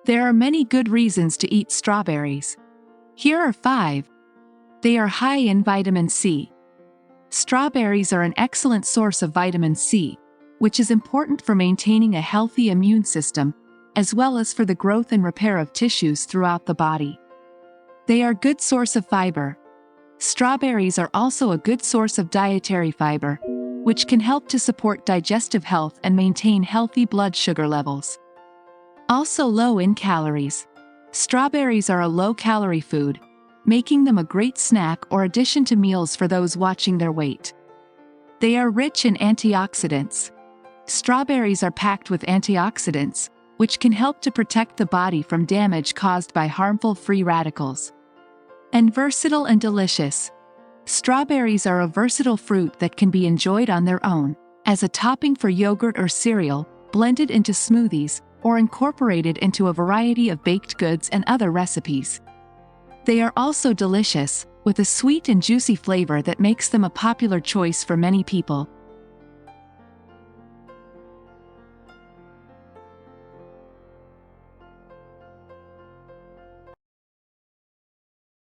There are many good reasons to eat strawberries. Here are 5. They are high in vitamin C. Strawberries are an excellent source of vitamin C, which is important for maintaining a healthy immune system, as well as for the growth and repair of tissues throughout the body. They are a good source of fiber. Strawberries are also a good source of dietary fiber, which can help to support digestive health and maintain healthy blood sugar levels. Also low in calories. Strawberries are a low-calorie food, making them a great snack or addition to meals for those watching their weight. They are rich in antioxidants. Strawberries are packed with antioxidants, which can help to protect the body from damage caused by harmful free radicals. And versatile and delicious. Strawberries are a versatile fruit that can be enjoyed on their own, as a topping for yogurt or cereal, blended into smoothies, or incorporated into a variety of baked goods and other recipes. They are also delicious, with a sweet and juicy flavor that makes them a popular choice for many people.